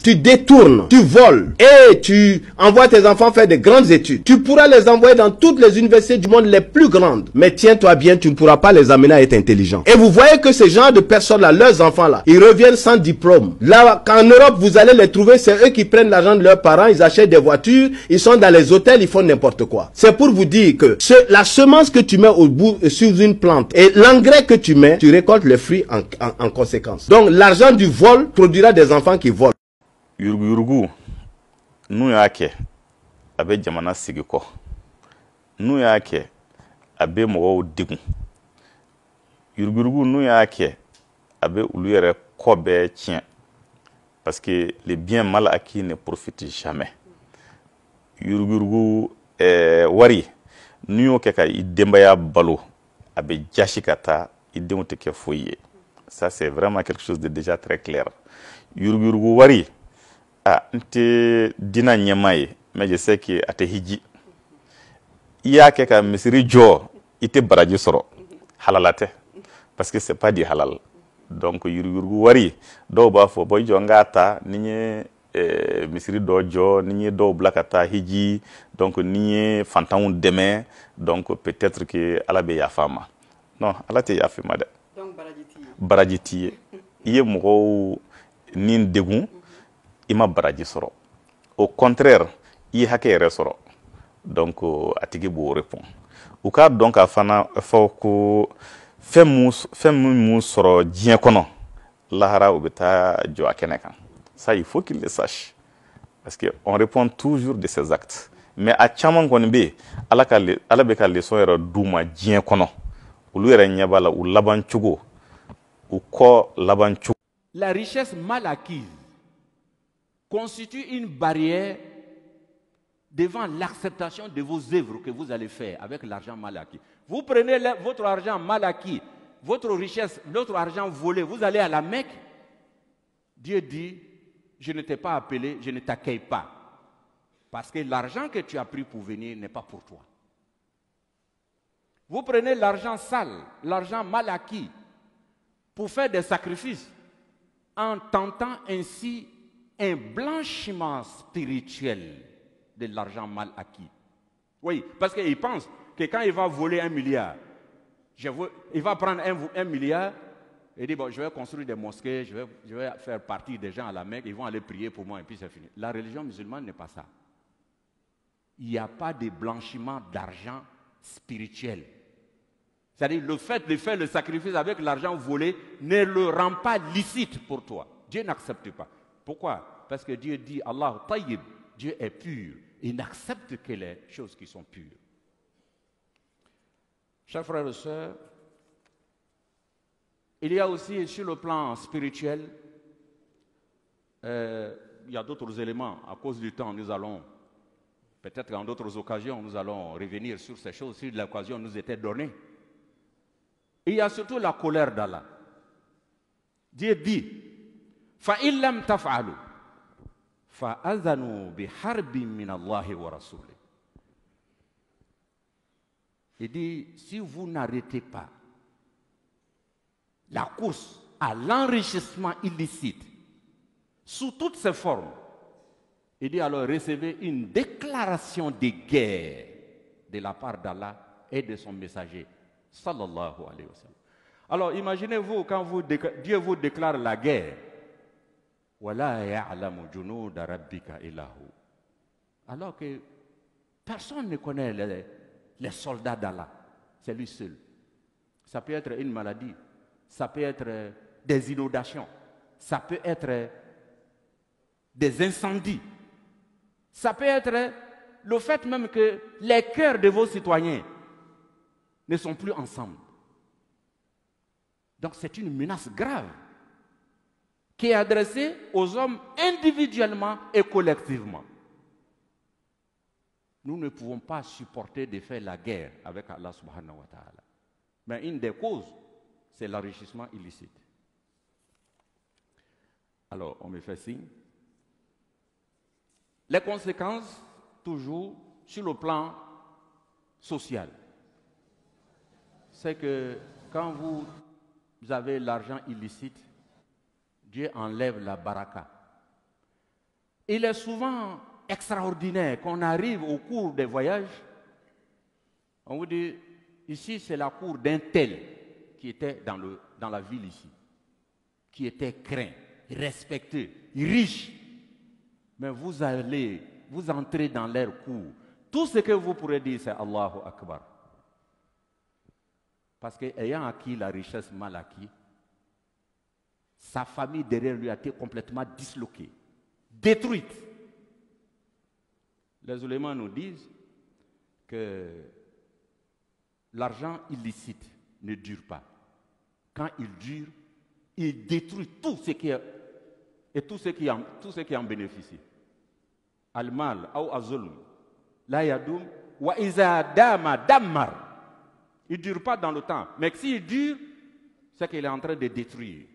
tu détournes, tu voles et tu envoies tes enfants faire de grandes études, tu pourras les envoyer dans toutes les universités du monde les plus grandes. Mais tiens-toi bien, tu ne pourras pas les amener à être intelligents. Et vous voyez que ces gens de personnes-là, leurs enfants-là, ils reviennent sans diplôme. Là, qu'en Europe, vous allez les trouver, c'est eux qui prennent l'argent de leurs parents, ils achètent des voitures, ils sont dans les hôtels, ils font n'importe quoi. C'est pour vous dire que la semence que tu mets au bout sur une plante et l'engrais que tu mets, tu récoltes les fruits en conséquence. Donc l'argent du vol produira des enfants qui volent. Yurugu, nous yake, avec jamana sigiko. Nous yake, avec mo digun. Yurugu, nous yake, avec uluere kobe tien. Parce que les biens mal acquis ne profitent jamais. Yurugu, wari, nous yo keka idembaya balo, avec jashikata, idemo teke foye. Ça c'est vraiment quelque chose de déjà très clair. Yurugu wari, nte dina nyamaye, mais je sais que ate hiji. Iya keka misiri jo, ite baraji soro, halalate. Parce que c'est pas du halal. Donc yurugu wari, do ba fo boy jongata, ninye misiri dojo, ninye do blakata hiji, donc ninye fantaun deme, donc peut-être que alabe ya fama. Non, alate ya fama de. Donc barajiti iye mɔgɔw nin degun ima baraji sɔrɔ au contraire i hakɛ yɛrɛ sɔrɔ donc a tigi b'o répond u k'a dɔn k'a fana fɔ ko fɛn mun sɔrɔ diɲɛ kɔnɔ lahara u bɛ taa jɔ a kɛnɛ kan ça il faut qu'il le sache parce que on répond toujours de ses actes mais a caman kɔni bɛ ala bɛ ka leçon yɛrɛ d'u ma diɲɛ kɔnɔ olu yɛrɛ ɲɛ b'a la u laban cogo. La richesse mal acquise constitue une barrière devant l'acceptation de vos œuvres que vous allez faire avec l'argent mal acquis. Vous prenez votre argent mal acquis, votre richesse, votre argent volé, vous allez à la Mecque. Dieu dit, je ne t'ai pas appelé, je ne t'accueille pas. Parce que l'argent que tu as pris pour venir n'est pas pour toi. Vous prenez l'argent sale, l'argent mal acquis, pour faire des sacrifices, en tentant ainsi un blanchiment spirituel de l'argent mal acquis. Oui, parce qu'il pense que quand il va voler 1 milliard, il va prendre 1 milliard et dire, bon, je vais construire des mosquées, je vais faire partie des gens à la Mecque, ils vont aller prier pour moi et puis c'est fini. La religion musulmane n'est pas ça. Il n'y a pas de blanchiment d'argent spirituel. C'est-à-dire le fait de faire le sacrifice avec l'argent volé ne le rend pas licite pour toi. Dieu n'accepte pas. Pourquoi? Parce que Dieu dit, Allah tayyib, Dieu est pur. Il n'accepte que les choses qui sont pures. Chers frères et sœurs, il y a aussi sur le plan spirituel, il y a d'autres éléments. À cause du temps, nous allons, peut-être en d'autres occasions, nous allons revenir sur ces choses si l'occasion nous était donnée. Il y a surtout la colère d'Allah. Dieu dit, فَإِن لَمْ تَفْعَلُوا فَأَذَنُوا بِحَرْبٍ مِّنَ اللَّهِ وَرَسُولِهِ. Il dit, si vous n'arrêtez pas la course à l'enrichissement illicite sous toutes ses formes, il dit alors recevez une déclaration de guerre de la part d'Allah et de son messager. Sallallahu alayhi wa sallam. Alors imaginez-vous quand Dieu vous déclare la guerre. Wala ya'lamu junuda rabbika illahu. Alors que personne ne connaît les soldats d'Allah. C'est lui seul. Ça peut être une maladie. Ça peut être des inondations. Ça peut être des incendies. Ça peut être le fait même que les cœurs de vos citoyens ne sont plus ensemble. Donc c'est une menace grave qui est adressée aux hommes individuellement et collectivement. Nous ne pouvons pas supporter de faire la guerre avec Allah subhanahu wa ta'ala. Mais une des causes, c'est l'enrichissement illicite. Alors, on me fait signe. Les conséquences, toujours, sur le plan social. C'est que quand vous avez l'argent illicite, Dieu enlève la baraka. Il est souvent extraordinaire qu'on arrive au cours des voyages, on vous dit, ici c'est la cour d'un tel qui était dans la ville ici, qui était craint, respecté, riche. Mais vous entrez dans leur cour. Tout ce que vous pourrez dire, c'est Allahu Akbar. Parce qu'ayant acquis la richesse mal acquise, sa famille derrière lui a été complètement disloquée, détruite. Les ulémas nous disent que l'argent illicite ne dure pas. Quand il dure, il détruit tout ce qui est et tout ce qui en bénéficie. Al-mal ou az-zulm la yadoum wa iza dama dammar. Il ne dure pas dans le temps, mais s'il dure, c'est qu'il est en train de détruire.